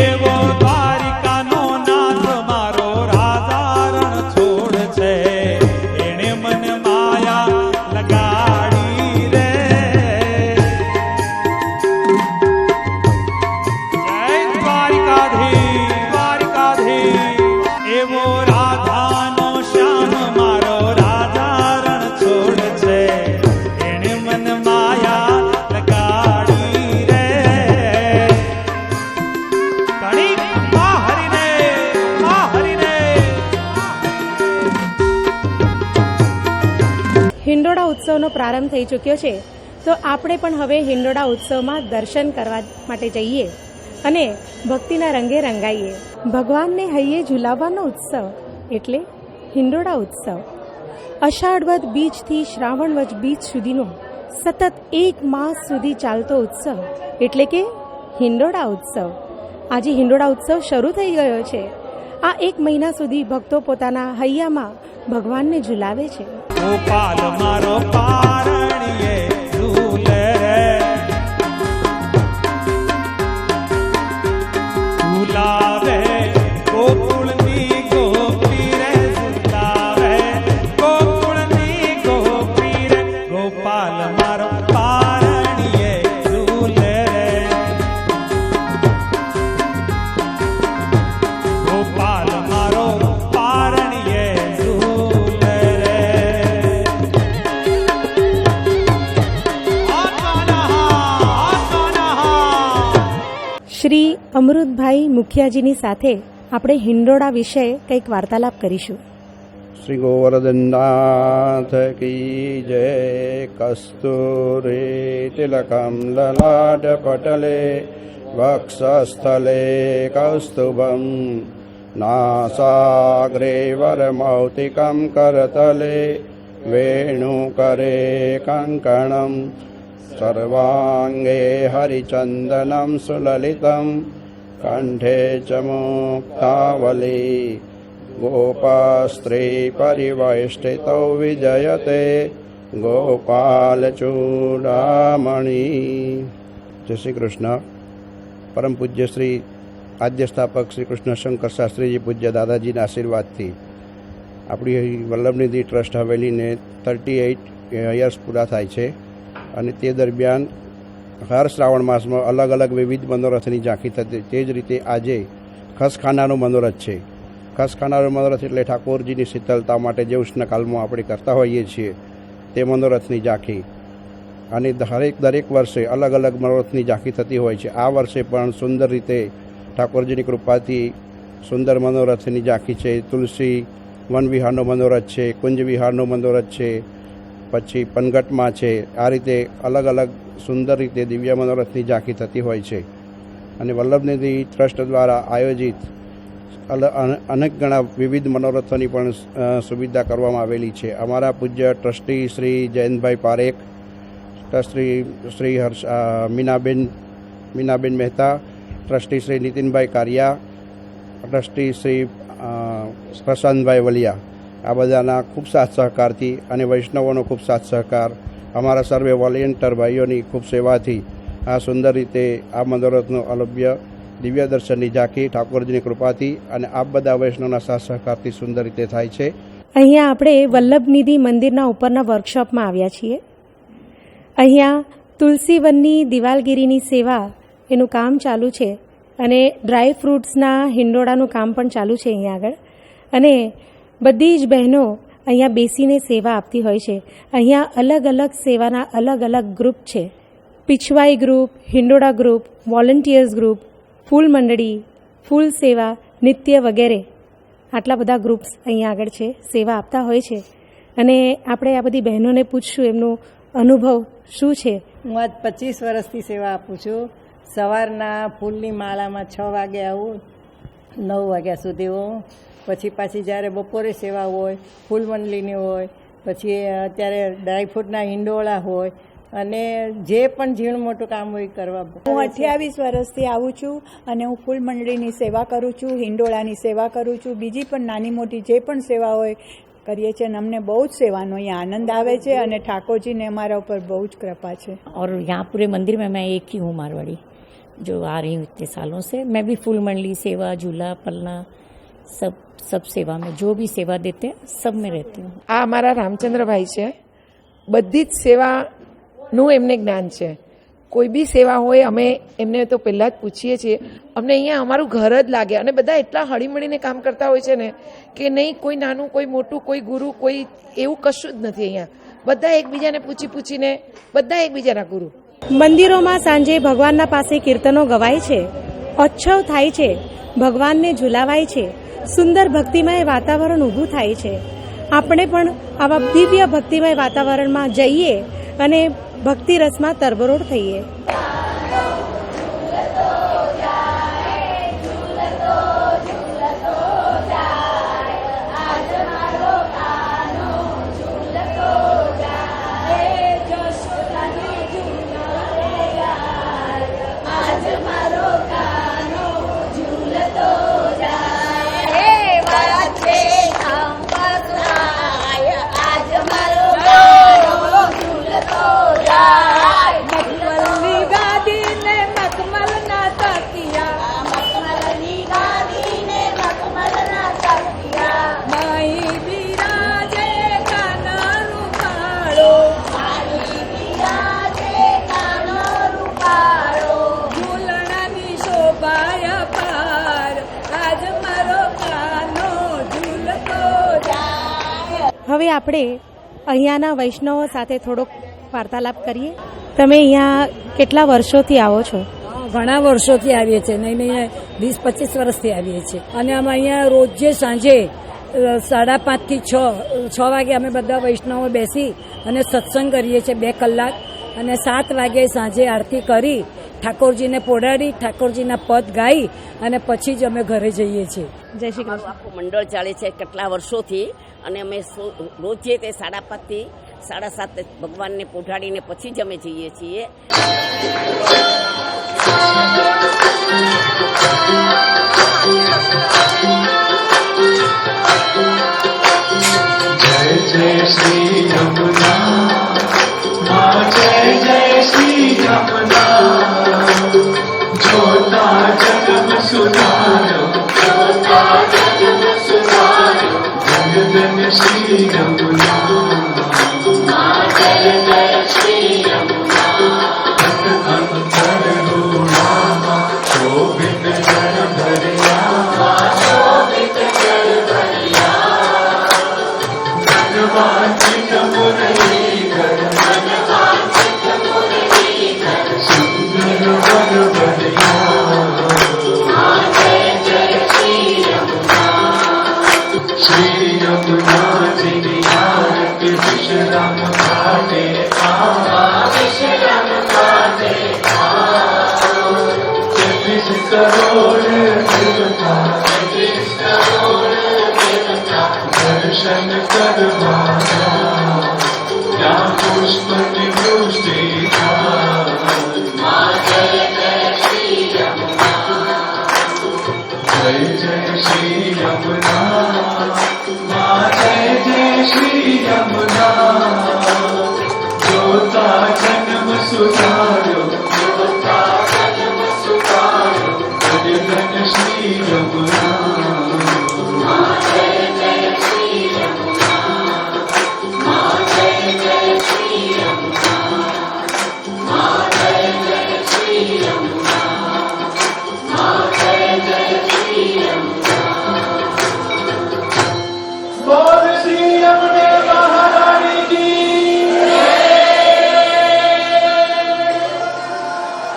એવો દ્વારિકાનો નાથ મારો રાજા રણ છોડ છે, એણે મને માયા લગાડી રે. જય દ્વારિકાધીશ, દ્વારિકાધીશ. એવો રાધાનો શ્યામ મારો રાજા રણ છોડ છે, એણે મને માયા લગાડી રે. કણિક મા હરિને, મા હરિને. હિંડોળા ઉત્સવનો પ્રારંભ થઈ ચૂક્યો છે, તો આપણે પણ હવે હિંડોળા ઉત્સવમાં દર્શન કરવા માટે જઈએ અને ભક્તિના રંગે રંગાઈએ. ભગવાનને હૈયે ઝુલાવવાનો ઉત્સવ એટલે હિંડોળા ઉત્સવ. અષાઢ વદ બીજથી શ્રાવણ વદ બીજ સુધીનો સતત 1 માસ સુધી ચાલતો ઉત્સવ એટલે કે હિંડોળા ઉત્સવ. આજે હિંડોળા ઉત્સવ શરૂ થઈ ગયો છે. આ 1 મહિના સુધી ભક્તો પોતાના હૈયામાં ભગવાનને ઝુલાવે છે. ગોપાલ મારો પારણીએ ઝૂલે રે, ઝૂલાવે ગોકુળની ગોપી રે, ઝૂલાવે ગોકુળની ગોપી રે. ગોપાલ મારો પારણીએ ઝૂલે રે, ગોપાલ મારો પારણીએ ઝૂલે રે. શ્રી અમૃતભાઈ મુખિયાજીની સાથે આપણે હિંડોળા વિશે કંઈક વાર્તાલાપ કરીશું. શ્રી ગોવર્ધનનાથ કી જય. કસ્તુરી તિલકમ લલાટ પટલે વક્ષસ્થલે કૌસ્તુભમ નાસાગ્રે વરમૌક્તિકમ કરતલે વેણુકરે કંકણમ સર્વાંગે હરિચંદનમ સુલલિતમ કંઠે ચ મુક્તાવલી ગોપાસ્ત્રી પરિવૈષ્ટિતૌ વિજયતે ગોપાલચૂડામણી. જય શ્રી કૃષ્ણ. પરમ પૂજ્ય શ્રી આદ્ય સ્થાપક શ્રી કૃષ્ણ શંકર શાસ્ત્રીજી પૂજ્ય દાદાજીના આશીર્વાદથી આપણી વલ્લભનિધિ ટ્રસ્ટ હવેલીને 38 યર્સ પૂરા થાય છે અને તે દરમિયાન હર શ્રાવણ માસમાં અલગ અલગ વિવિધ મનોરથની ઝાંખી થતી. તે જ રીતે આજે ખસખાનાનું મનોરથ છે. ખસખાનાનું મનોરથ એટલે ઠાકોરજીની શીતળતા માટે જે ઉષ્ણકાલમાં આપણે કરતા હોઈએ છીએ તે મનોરથની ઝાંખી. અને દરેક વર્ષે અલગ અલગ મનોરથની ઝાંખી થતી હોય છે. આ વર્ષે પણ સુંદર રીતે ઠાકોરજીની કૃપાથી સુંદર મનોરથની ઝાંખી છે. તુલસી વન વિહારનો મનોરથ છે, કુંજ વિહારનો મનોરથ છે, પછી પનગટમાં છે. આ રીતે અલગ અલગ સુંદર રીતે દિવ્ય મનોરથની ઝાંખી થતી હોય છે. અને વલ્લભનિધિ ટ્રસ્ટ દ્વારા આયોજિત અનેક ગણા વિવિધ મનોરથોની પણ સુવિધા કરવામાં આવેલી છે. અમારા પૂજ્ય trustee Shri Jayantbhai Parekh, trustee Shri Minaben Mehta, trustee Shri Nitinbhai Kariya, trustee Shri Prashantbhai Valiya, આ બધાના ખૂબ સાથ સહકારથી અને વૈષ્ણવોનો ખૂબ સાથ સહકાર, અમારા સર્વે વોલેન્ટિયર ભાઈઓની ખૂબ સેવાથી આ સુંદર રીતે આ મનોરથનું અલભ્ય દિવ્ય દર્શનની ઝાંખી ઠાકોરજીની કૃપાથી અને આ બધા વૈષ્ણવના સાથ સહકારથી સુંદર રીતે થાય છે. અહીંયા આપણે વલ્લભનિધિ મંદિરના ઉપરના વર્કશોપમાં આવ્યા છીએ. અહીંયા તુલસીવનની દિવાલગીરીની સેવા એનું કામ ચાલુ છે અને ડ્રાય ફ્રૂટ્સના હિંડોળાનું કામ પણ ચાલુ છે અહીંયા આગળ. અને બધી જ બહેનો અહીંયા બેસીને સેવા આપતી હોય છે. અહીંયા અલગ અલગ સેવાના અલગ અલગ ગ્રુપ છે. પીછવાઈ ગ્રુપ, હિંડોળા ગ્રુપ, વોલન્ટિયર્સ ગ્રુપ, ફૂલ મંડળી, ફૂલ સેવા, નિત્ય વગેરે આટલા બધા ગ્રુપ્સ અહીંયા આગળ છે, સેવા આપતા હોય છે. અને આપણે આ બધી બહેનોને પૂછશું એમનું અનુભવ શું છે. હું આજ 25 વર્ષથી સેવા આપું છું. સવારના ફૂલની માળામાં 6 વાગે આવું, 9 વાગ્યા સુધી હું. પછી પાછી જ્યારે બપોરે સેવા હોય, ફૂલ મંડળીની હોય, પછી અત્યારે ડ્રાયફ્રૂટના હિંડોળા હોય અને જે પણ ઝીણ મોટું કામ હોય કરવા. હું 28 વર્ષથી આવું છું અને હું ફૂલ મંડળીની સેવા કરું છું, હિંડોળાની સેવા કરું છું, બીજી પણ નાની મોટી જે પણ સેવા હોય કરીએ છીએ અને અમને બહુ જ સેવાનો અહીંયા આનંદ આવે છે અને ઠાકોરજીને અમારા ઉપર બહુ જ કૃપા છે. और यहाँ पूरे मंदिर में मैं एक ही हूँ मारवाड़ी. जो आ रही हूँ इतने सालों से। मैं भी फूल मंडली सेवा, झूला, पलना, सब सेवा में जो भी सेवा देते हैं सब में रहती हूँ। આ અમારા રામચંદ્રભાઈ છે. બધી જ સેવાનું એમને જ્ઞાન છે. કોઈ બી સેવા હોય અમે એમને તો પહેલાં જ પૂછીએ છીએ. અમને અહીંયા અમારું ઘર જ લાગે અને બધા એટલા હળીમળીને કામ કરતા હોય છે ને કે નહીં કોઈ નાનું કોઈ મોટું કોઈ ગુરુ કોઈ એવું કશું જ નથી. અહીંયા બધા એકબીજાને પૂછીને બધા એકબીજાના ગુરુ. મંદિરોમાં સાંજે ભગવાનના પાસે કીર્તનો ગવાય છે, ઓચ્છવ થાય છે, ભગવાનને ઝુલાવાય છે, સુંદર ભક્તિમય વાતાવરણ ઊભું થાય છે. આપણે પણ આવા દિવ્ય ભક્તિમય વાતાવરણમાં જઈએ અને ભક્તિ રસમાં તરબરોળ થઈએ. હવે આપણે અહીંયાના વૈષ્ણવો સાથે થોડોક વાર્તાલાપ કરીએ. તમે અહીંયા કેટલા વર્ષોથી આવો છો? ઘણા વર્ષોથી આવીએ છીએ, નહીં 20-25 વર્ષથી આવીએ છીએ. અને અમે અહીંયા રોજે સાંજે 5:30 થી 6 વાગે અમે બધા વૈષ્ણવો બેસી અને સત્સંગ કરીએ છીએ 2 કલાક. અને 7 વાગે સાંજે આરતી કરી ઠાકોરજીને પોડાડી ઠાકોરજીના પદ ગાઈ અને પછી જ અમે ઘરે જઈએ છીએ. જય શ્રી કૃષ્ણ. આખું મંડળ ચાલે છે કેટલા વર્ષોથી અને અમે રોજે તે 5:30 થી 7:30 ભગવાનને પોઢાડીને પછી જ અમે જઈએ છીએ. जय जय श्री यमुना जय जय श्री यमुना जोता जगम सुधारो जोता जगम सुधारो धन धन श्री यमुना जय जय श्री यमुना धन करुणा शोभित जन भरिया शोभित जन भरिया वांछित मुरलीधर वांछित मुरलीधर सुंदर वर बढ़िया जय जय श्री यमुना जी आरती विश्राम घाटे विश्राम घाटे 33 करोड़ देवता 33 करोड़ देवता दर्शन करवाना या पुष्प की वृष्टि जय जय श्री यमुना जय जय श्री यमुना जय जय श्री यमुना जोता जन्म सुधारो जोता जन्म सुधारो धन धन श्री यमुना जय जय